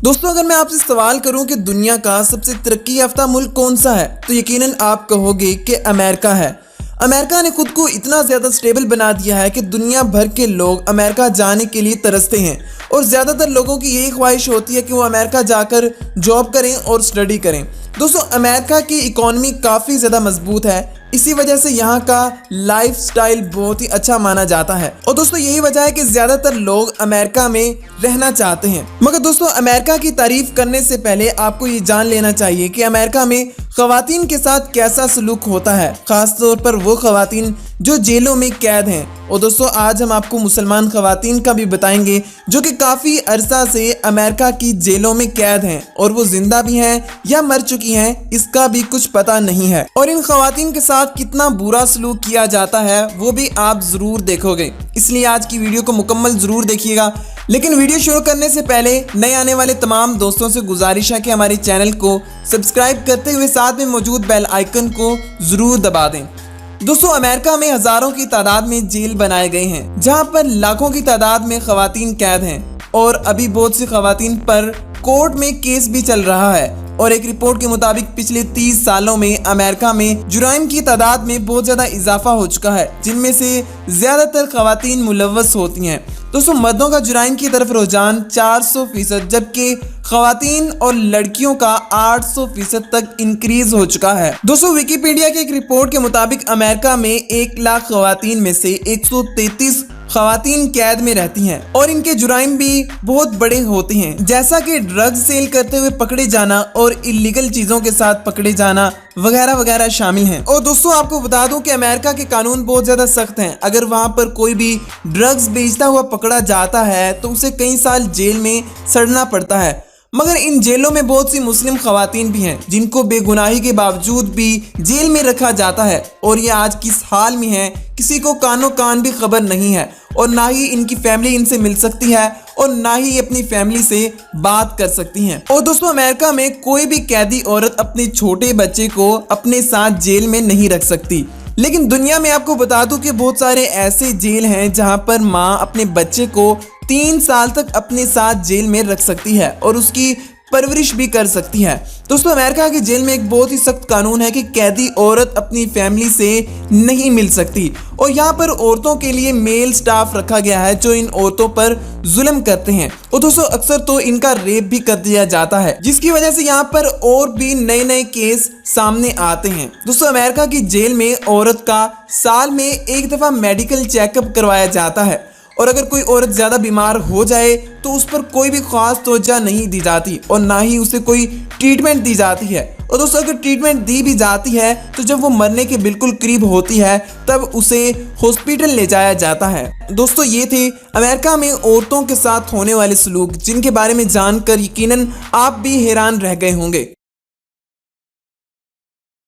दोस्तों, अगर मैं आपसे सवाल करूं कि दुनिया का सबसे तरक्की याफ्ता मुल्क कौन सा है तो यकीनन आप कहोगे कि अमेरिका है। अमेरिका ने खुद को इतना ज़्यादा स्टेबल बना दिया है कि दुनिया भर के लोग अमेरिका जाने के लिए तरसते हैं और ज़्यादातर लोगों की यही ख्वाहिश होती है कि वो अमेरिका जाकर जॉब करें और स्टडी करें। दोस्तों, अमेरिका की इकॉनमी काफ़ी ज़्यादा मजबूत है, इसी वजह से यहाँ का लाइफस्टाइल बहुत ही अच्छा माना जाता है और दोस्तों यही वजह है कि ज़्यादातर लोग अमेरिका में रहना चाहते हैं। मगर दोस्तों, अमेरिका की तारीफ करने से पहले आपको ये जान लेना चाहिए कि अमेरिका में ख़वातीन के साथ कैसा सलूक होता है, ख़ास तौर पर वो ख़वातीन जो जेलों में कैद हैं। और दोस्तों, आज हम आपको मुसलमान ख़वातीन का भी बताएंगे जो कि काफ़ी अरसा से अमेरिका की जेलों में कैद हैं और वो जिंदा भी हैं या मर चुकी हैं, इसका भी कुछ पता नहीं है। और इन ख़वातीन के साथ कितना बुरा सलूक किया जाता है वो भी आप ज़रूर देखोगे, इसलिए आज की वीडियो को मुकम्मल ज़रूर देखिएगा। लेकिन वीडियो शुरू करने से पहले नए आने वाले तमाम दोस्तों से गुजारिश है कि हमारे चैनल को सब्सक्राइब करते हुए साथ में मौजूद बेल आइकन को ज़रूर दबा दें। दोस्तों, अमेरिका में हज़ारों की तादाद में जेल बनाए गए हैं जहां पर लाखों की तादाद में ख़वातीन कैद हैं और अभी बहुत सी ख़वातीन पर कोर्ट में केस भी चल रहा है। और एक रिपोर्ट के मुताबिक पिछले 30 सालों में अमेरिका में जुराइम की तादाद में बहुत ज़्यादा इजाफा हो चुका है, जिनमें से ज़्यादातर ख़वातीन मुलव्वस होती हैं। दोस्तों, मर्दों का जुराइम की तरफ रुझान 400%, जबकि ख़वातीन और लड़कियों का 800% तक इंक्रीज हो चुका है। दोस्तों, विकिपीडिया की एक रिपोर्ट के मुताबिक अमेरिका में 1 लाख ख़वातीन में से 133 ख़वातीन कैद में रहती हैं और इनके जुराइम भी बहुत बड़े होते हैं, जैसा कि ड्रग्स सेल करते हुए पकड़े जाना और इलीगल चीज़ों के साथ पकड़े जाना वगैरह वगैरह शामिल हैं। और दोस्तों, आपको बता दूं कि अमेरिका के कानून बहुत ज़्यादा सख्त हैं। अगर वहां पर कोई भी ड्रग्स बेचता हुआ पकड़ा जाता है तो उसे कई साल जेल में सड़ना पड़ता है। मगर इन जेलों में बहुत सी मुस्लिम ख़वातीन भी हैं जिनको बेगुनाही के बावजूद भी जेल में रखा जाता है और ये आज किस हाल में है किसी को कानो कान भी खबर नहीं है और ना ही इनकी फैमिली इनसे मिल सकती है और ना ही अपनी फैमिली से बात कर सकती हैं। और दोस्तों, अमेरिका में कोई भी कैदी औरत अपने छोटे बच्चे को अपने साथ जेल में नहीं रख सकती। लेकिन दुनिया में आपको बता दूं कि बहुत सारे ऐसे जेल हैं जहां पर माँ अपने बच्चे को 3 साल तक अपने साथ जेल में रख सकती है और उसकी परवरिश भी कर सकती है। दोस्तों, अमेरिका की जेल में एक बहुत ही सख्त कानून है कि कैदी औरत अपनी फैमिली से नहीं मिल सकती और यहाँ पर औरतों के लिए मेल स्टाफ रखा गया है जो इन औरतों पर जुल्म करते हैं। और दोस्तों, अक्सर तो इनका रेप भी कर दिया जाता है, जिसकी वजह से यहाँ पर और भी नए नए केस सामने आते हैं। दोस्तों, अमेरिका की जेल में औरत का साल में 1 दफ़ा मेडिकल चेकअप करवाया जाता है और अगर कोई औरत ज़्यादा बीमार हो जाए तो उस पर कोई भी खास तवज्जो नहीं दी जाती और ना ही उसे कोई ट्रीटमेंट दी जाती है। और दोस्तों, अगर ट्रीटमेंट दी भी जाती है तो जब वो मरने के बिल्कुल करीब होती है तब उसे हॉस्पिटल ले जाया जाता है। दोस्तों, ये थे अमेरिका में औरतों के साथ होने वाले सलूक, जिनके बारे में जानकर यकीनन आप भी हैरान रह गए होंगे।